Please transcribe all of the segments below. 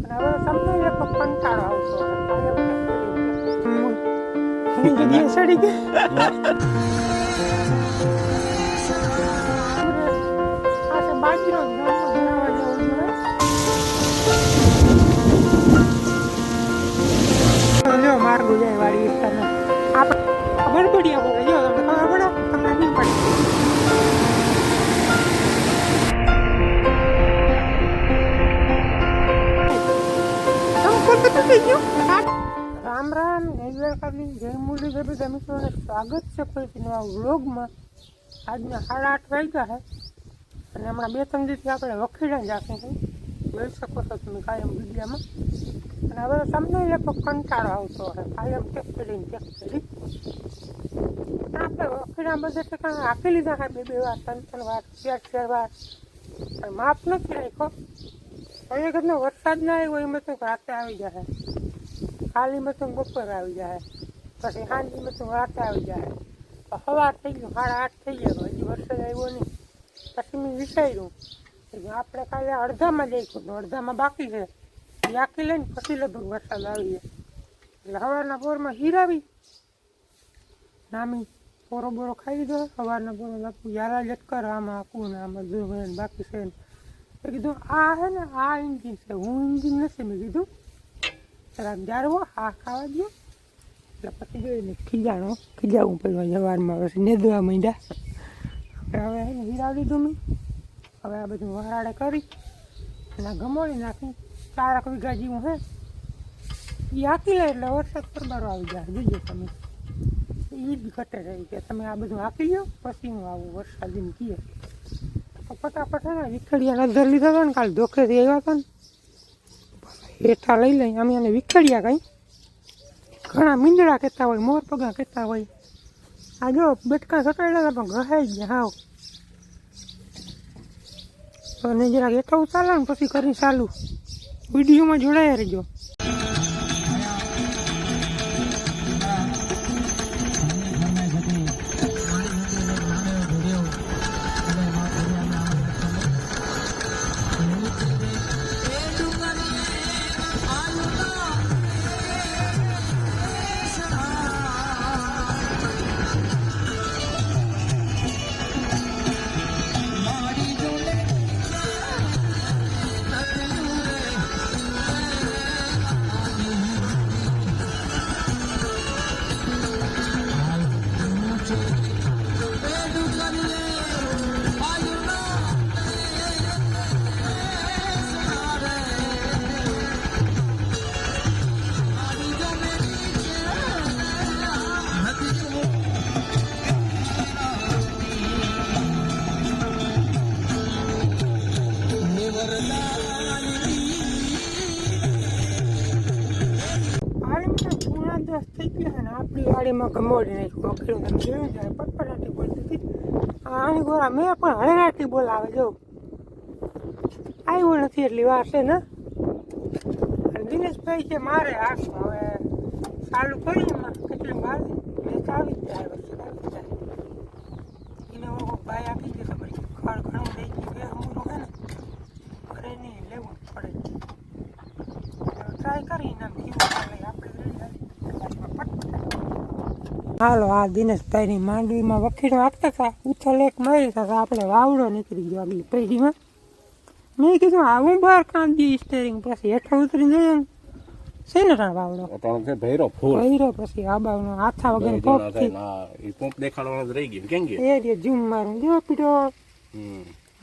હવે તમને એક કંટાળો આવતો ઘણી જગ્યાએ સડી ગયા બાજરો બનાવવા જવું જો માર્ગો જાય વાળી વિસ્તારમાં આપણે બડબડિયા બોલે જો તમને ખબર પડે તમને નહીં પડે રામ રામ જય મુરલી જય બધા મિત્રોને સ્વાગત છે ફરીથી નવા વ્લોગમાં. આજના 8:30 વાગ્યા છે અને હમણાં 2-3 દિવસથી આપણે વખીડા જ આપીએ છીએ, જોઈ શકો છો તમે કાયમ વિડીયામાં. અને હવે તમને એક કંટાળો આવતો હશે કાયમ ચેક કરી આપણે વખીડા બધે ઠેકાણે આપી લીધા છે 2 વાર 3 વાર 4 વાર પણ માપ નથી રાખ્યો. હવે ઘરનો વરસાદ ના આવ્યો એમાં તો રાતે આવી જાય, ખાલીમાં તો બપોર આવી જાય, પછી સાંજમાં તો રાતે આવી જાય, સવાર થઈ ગયું 8:30 થઈ ગયો, હજી વરસાદ આવ્યો નહીં. પછી મેં વિચાર્યું આપણે કાલે અડધામાં જઈશું, અડધામાં બાકી છે, યાકી લઈને પછી લગભગ વરસાદ આવી જાય. એટલે સવારના બોરમાં હીરાવી નામી પોરો બોરો ખાઈ લીધો. સવારના બોરો લાગતું યારા જ કર આમાં આખું ને આમાં જો બાકી છે ને. મેં કીધું આ છે ને આ એન્જિન છે, હું એન્જિન નથી. મેં કીધું જરાક જાળવો આ ખાવા દો. એટલે પછી જોઈને ખીજાવું પડ્યું સવારમાં, પછી નેદવા માંડ્યા. હવે એને હીરાવી લીધું મેં. હવે આ બધું વરાળે કરી અને ગમોડી નાખી 4 વીઘા જેવું હે એ હાકી લે એટલે વરસાદ પરબારો આવી જાય. જોજો તમે એ જ ઘટે રહી કે તમે આ બધું હાકી લો પછી હું આવું વરસાદ એમ કહીએ. ફટાફટ હે ને વિખડિયા નજર લીધા હતા ને કાલે ધોખેથી આવ્યા હતા ને હેઠા લઈ લઈ અમે એને વિખડિયા કંઈ ઘણા મીંદડા કહેતા હોય, મોર પગા કહેતા હોય. આ જો બેટકા સટાડ્યા હતા પણ ઘસાઈ ગયા હાવ. અને જરાક એટલું ચાલે ને પછી કરી ચાલુ વિડીયોમાં જોડાયા રહેજો. થઈ ગયા ને આપણી વાડીમાં ગમોડી નાખ્યું વખીડું. તમે જોયું જાય પટપટાટી બોલતી હતી આની ગોરા મેં પણ હળેરાટી બોલાવે જો આવ્યો નથી એટલી વાર છે ને. દિનેશભાઈ છે મારે હાથમાં હવે ચાલુ કરી એમાં કેટલી વાર આવી જ જાય વરસાદ આવી જાય એને ભાઈ આપી દે ખબર ખડ ઘણું દઈ ગયું બે અમૂરું હે ને ઘરે નહીં લેવું પડે. ટ્રાય કરીને આપણે હાલો આ દિનેશભાઈની માંડવીમાં વખીડો આપતા હતા, ઉથલ એક મળી હતા આપણે વાવડો નીકળી ગયો આગલી પેઢીમાં. મેં કીધું આવું બહાર કાંદી સ્ટેરિંગ પછી હેઠા ઉતરીને જઈએ ને છે ને વાવડો ભૈરો પછી આબાવનો હાથા વગર પંપ દેખાડવાનો જ રહી ગયો કેમ કે એ રે ઝૂમ મારું જો પીડો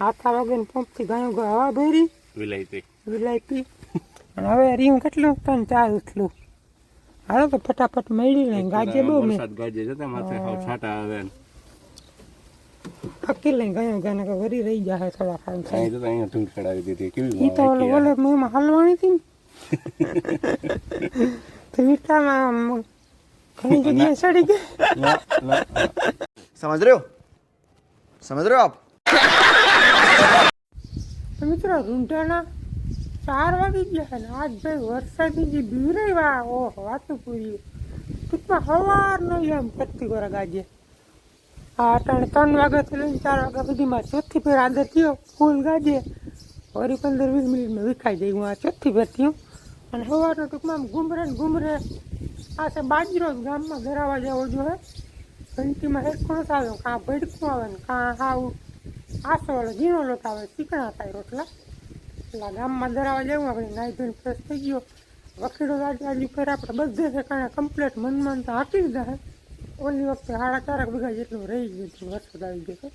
હાથા વગર પંપથી ગાયો હવા ભરી વિલાયતી અને હવે રીંગ કેટલું 3-4 ઉથલું. હાલો તો ફટાફટ મેળી લઈને ગાજે બહુ મેં ગાજે જતા માથે હાવ છાટા આવે ફકી લઈને ગયો ગાને કે વરી રહી જાય થોડા ખાઈ ખાઈ તો અહીંયા ધૂળ ચડાવી દીધી કેવી ઈ તો ઓલે મેં હલવાની હતી તો મીઠામાં ઘણી જગ્યાએ સડી ગઈ. समझ रहे हो आप? તો મિત્રો રૂંઢાના 4 વાગી ગયા ને આજ ભાઈ વરસાદની જે બીવરાઈ ઓહો વાતું પૂરી ટૂંકમાં સવાર નહીં એમ કરતી ગોરા ગાજે. આ અટાણે 3 વાગ્યાથી લઈને 4 વાગ્યા સુધીમાં ચોથી ફેર આદર થયો ફૂલ ગાજે વળી 15-20 મિનિટમાં વિખાઈ જાય. હું આ ચોથી ફેર થયું અને સવારનો ટૂંકમાં ઘૂમરે આ છે બાજરો જ ગામમાં ધરાવા જવો જોઈએ. ઘંટીમાં હેરખું નથી આવ્યો, કાં ભડકું આવે ને કાં હાવ આસો ઓલો ઝીણો લોટ આવે, ચીકણા થાય રોટલા. એટલે ગામમાં ધરાવા જવું આપણે નાઈ ધોઈને ફ્રેશ થઈ ગયો. વખીડો આજુ ફેર આપણે બધે ઠેકાણે કમ્પ્લેટ મનમાં તો હાંકી દીધા છે. ઓલી વખતે 4.5 વીઘા જેટલું રહી ગયું હતું, વરસાદ આવી ગયો હતો.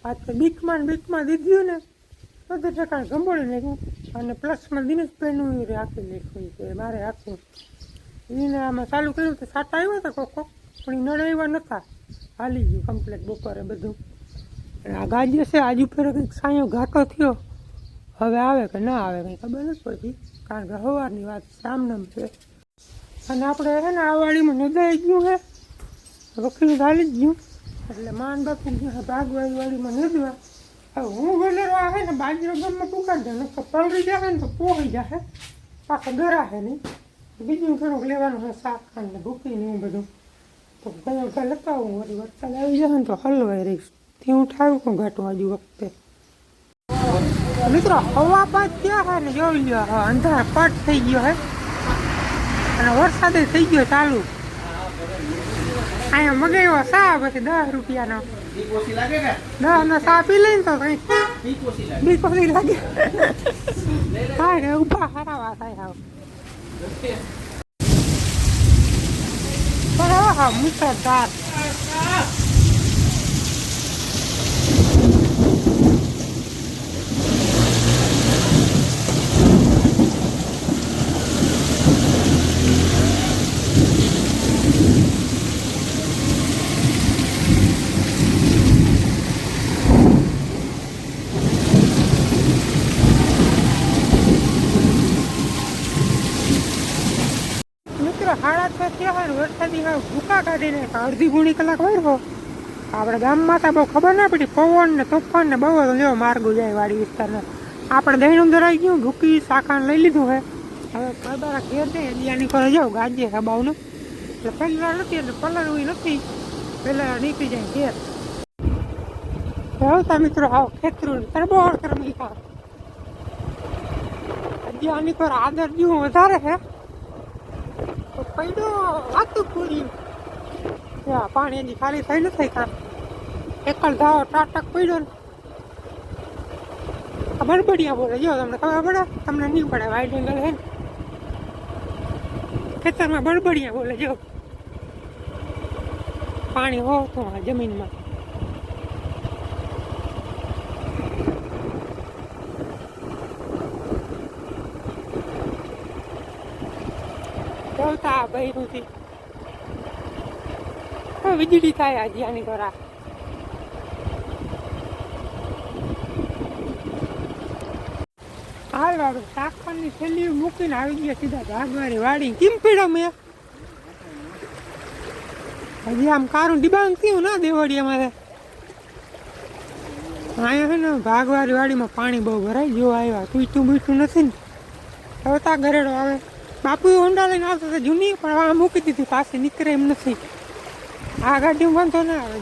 આજ તો બીકમાં દીધું ને બધે ઠેકાણે ગંભોળી નાખ્યું. અને પ્લસમાં દિનેશભાઈનું રાખી નાખ્યું કે મારે રાખવું. એને આમાં ચાલુ કર્યું તો સાટા આવ્યા હતા કોક પણ એ નળ આવ્યા નહોતા, હાલી ગયું કમ્પ્લેટ બપોરે બધું. અને આ ગાજે છે આજુ ફેરે કંઈક સાયો ઘાટો થયો, હવે આવે કે ના આવે કંઈ ખબર નથી પડતી, કારણ કે સવારની વાત રામનામ છે. અને આપણે છે ને આ વાડીમાં નોંધાઈ ગયું છે, વકીલ હાલી જ ગયું, એટલે માન બાપુ ગયા ભાગવાળી વાડીમાં નોંધવા. હવે હું ગલેરો આવે ને બાજરો ગામમાં ટૂંકાડ દે, નકર પલરી જાય ને તો પોહી જાય, પાછા ગરાશે નહીં. બીજું થોડુંક લેવાનું હોય, શાક ને ભૂકીને એવું બધું. તો ઘણા લેતા આવું, વળી વરસાદ આવી જશે ને તો હલવાઈ રહીશ. તે હું ઠારું કોણ ઘાટું આજુ વખતે. મિત્રો હવા પાત ક્યાં છે ને જોઈ લો, અંધાર પાટ થઈ ગયો હે અને વરસાદ થઈ ગયો ચાલુ. અહીંયા મગાવ્યો સા પછી 10 રૂપિયાનો, 10 સા પી લઈને તો કઈ બીકોસી લાગે. હા કે ઉભા હરાવા થાય આવ પણ હા મુસળધાર. સાડા 6 થયા હોય વરસાદી હા ભૂકા કાઢીને અડધી ગુણી કલાક વાળો. આપણે ગામમાં તો બહુ ખબર ના પડી, પવન ને તોફાન ને બહુ લેવો માર્ગો જાય વાડી વિસ્તારના. આપણે દહીણું ધરાઈ ગયું, ભૂકી શાકાને લઈ લીધું હોય. હવે કદારા ઘેર જાય દિયાની કરે જાઉં ગાજે હબાવનું, એટલે પહેલા નથી એટલે પલળવું નથી, પહેલાં નીકળી જાય ઘેર. આવતા મિત્રો આવો ખેતરું તરબોળ કરમી ખા દિયાની પર આદર જેવું વધારે છે. પૈડો વાતું પૂરી પાણી એની ખાલી થઈ નથી, કાં એકલ ધાવો ટાટક પડ્યો ને બડબડિયા બોલે. જો તમને ખબર પડે, તમને નહીં પડે, વાઇડ એંગલ હે ને ખેતરમાં બડબડિયા બોલે. જો પાણી હોતું જમીનમાં. જોતા બહેરુંથી વીજળી થાય આજે આની કરા. હાલ આપણે શાકની થેલી મૂકીને આવી ગયા સીધા ભાગવારી વાડી. કેમ પીડો મેં હજી આમ કારું ડિબાંગ થયું ના દેવડી અમારે અહીંયા છે ને ભાગવારી વાડીમાં પાણી બહુ ભરાય. જો આવ્યા પૂછતું બૂછતું નથી ને, હવે ત્યાં ગરેડો આવે. બાપુ હોન્ડા લઈને આવતો તો જૂની, પણ આ મૂકી દીધી, પાસે નીકળે એમ નથી. આ ગાડીમાં વાંધો ના આવે,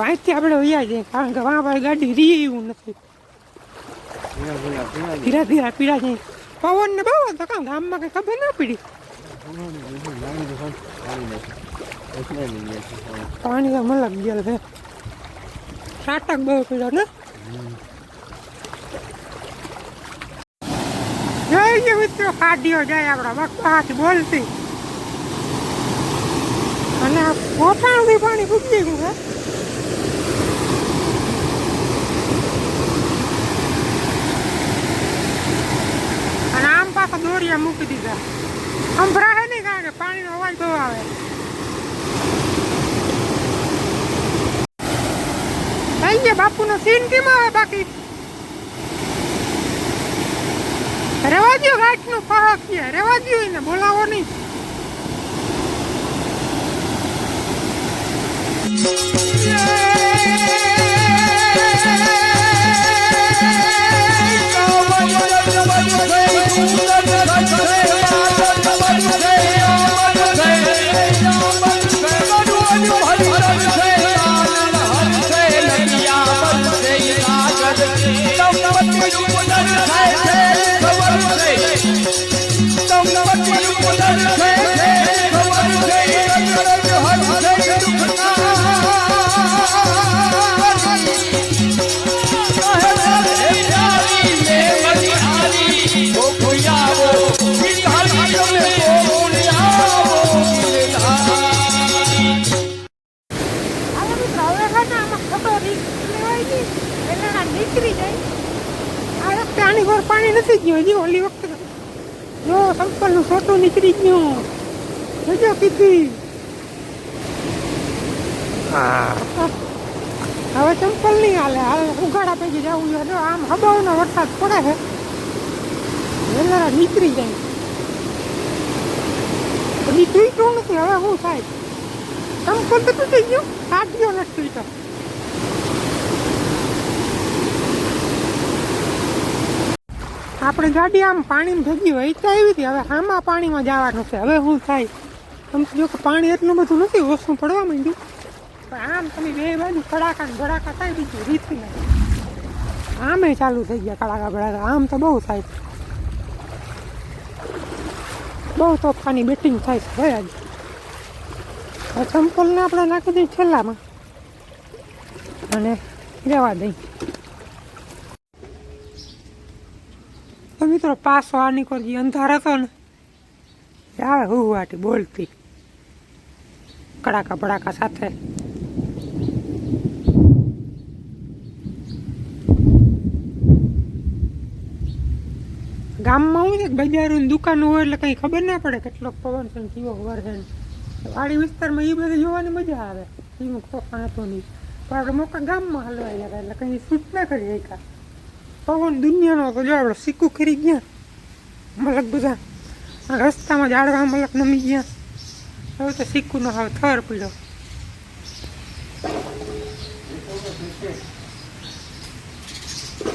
અહીંથી આપણે વયા જઈએ, કારણ કે વાં ભાઈ ગાડી રી એવું નથી. ધીરા ધીરા પીડા જાય. પવન ને બહુ હતો, કામ ગામમાં કઈ ખબર ના પડી. પાણી તો મલક ગયેલ છે, સાટક બહુ પીડ્યો ને. જય મિત્રો કાઢ્યો જાય આપણા બકવાસ બોલતી, અને ગોઠાણથી પાણી ફૂટી ગયું છે. અને આમ પાછા દોરિયા મૂકી દીધા. આમ ભરાય નહીં, કારણ કે પાણીનો અવાજ બહુ આવે. થઈ ગયા બાપુનો સીન કેમ આવે? બાકી રેવા દો, ઘાટનું પહાક છે, રેવા દો, એને બોલાવો નહીં. હાલો મિત્રો, હવે છે ને આમાં ખબર લેવાય ગઈ એટલે આ નીકળી જાય. આ વખતે આની પર પાણી નથી ગયું હજી. ઓલી વખતે જો સંપલનું છોટું નીકળી ગયું. જોજો કીધી. હવે ચંપલ નહીં હાલે. હાલ ઉઘાડા પૈકી જવું જોઈએ. જો આમ હબાવનો વરસાદ પડે છે વેલારા નીકળી જાય. બધી તૂટ્યું નથી. હવે શું થાય? ચંપલ તો તૂટી ગયું. સાચીઓ નથી તૂટ્યો. આપણે ગાડી આમ પાણીમાં ભેગી વહેતા આવી હતી. હવે આમાં પાણીમાં જવાનું છે. હવે શું થાય? આમ જો કે પાણી એટલું બધું નથી, ઓછું પડવા માંડ્યું. પણ આમ તમે બે બાજુ કડાકા ને ભડાકા થાય બીજું રીતથી નહીં. આમે ચાલુ થઈ ગયા કડાકા ભડાકા. આમ તો બહુ થાય. બહુ તોફાની બેટિંગ થાય છે ભાઈ આજે. ચંપલને આપણે નાખી દઈએ છેલ્લામાં અને જવા દઈ. તો મિત્રો પાછો આ નીકળી અંધાર હતો ને આવે હુવાટી બોલતી કડાકા ભડાકા સાથે. ગામમાં હોય ને બજારોની દુકાનો હોય એટલે કંઈ ખબર ના પડે કેટલો પવન છે કેવો વરસે. વાડી વિસ્તારમાં એ બધું જોવાની મજા આવે. એનું તોફાન હતું નહીં. પણ આપણે મોટા ગામમાં હલવા ગયા એટલે કંઈ શૂટ ના કરી શક્યા. પવન દુનિયાનો તો જો આપણે સિક્કું ખરી ગયા. મલક બધા રસ્તામાં ઝાડવા મલક નમી ગયા. હવે તો સિક્કુનો હવે થર પીડ્યો.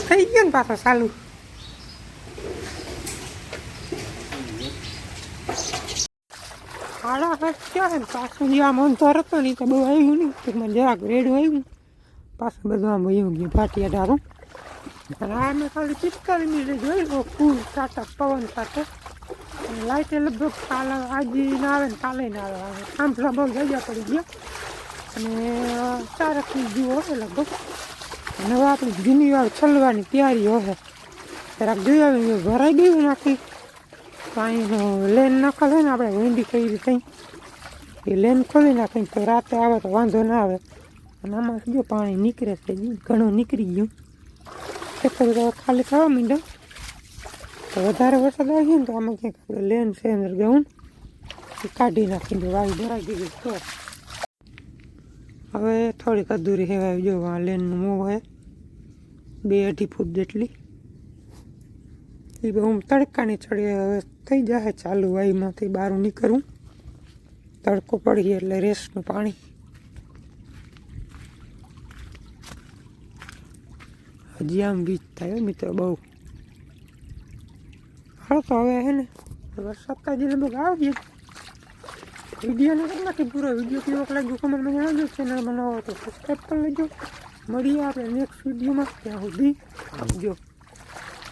થઈ ગયો ને પાછો ચાલુ. હાડા હાથ ક્યાં ને પાછું જે આમ અંધાર હતો ને તો બહુ આવ્યું નહીં. ટૂંકમાં જરાક રેડું આવ્યું. પાછું બધું આમ વયું ગયું ફાટિયા ડારું. અને આ મેં ખાલી 45 મિનિટ જોઈ લો ફૂલ ટાટા પવન સાથે. અને લાઇટે લગભગ કાલે આજે ના આવે ને કાલે ના આવે. થાંભલા બહુ જગ્યા પડી ગયા. અને 4 મિનિટ જેવું હોય લગભગ. અને હવે આપણી જૂની વાર ચલવાની તૈયારી હોય. જરાક જોઈ આવી ભરાઈ ગયું નાખી. તો અહીંનો લેન નાખેલો ને આપણે વેંડી કરી કંઈ એ લેન ખોલી નાખીને તો રાતે આવે તો વાંધો ના આવે. અને આમાં જો પાણી નીકળે છે ઘણું નીકળી ગયું. ખેતર તો ખાલી થવા માંડ્યો. તો વધારે વરસાદ આવી ગયો ને તો આમાં ક્યાંક આપણે લેન છે અંદર ગયું એ કાઢી નાખી દો. વાવી ભરાઈ ગયું તો હવે થોડીક અધૂરી હેવાય. જો આ લેનનું મોં હોય 2-2.5 ફૂટ જેટલી. એ હું તડકાની ચડીએ હવે થઈ જાય ચાલુ. વાઈમાંથી બહાર નીકળવું. તડકો પડી એટલે રેસનું પાણી. હજી આમ વીજ થાય મિત્રો બહુ. હાલો તો હવે હે ને વરસાદ તો હજી લગભગ આવી ગયો. વિડીયોને કરી નાખી પૂરો. વિડીયો કેવો લાગ્યો કમેન્ટમાં જણાવજો. ચેનલ બનાવો તો સબસ્ક્રાઈબ કરી લેજો. મળીએ આપણે નેક્સ્ટ વિડીયોમાં. ત્યાં સુધી આવજો.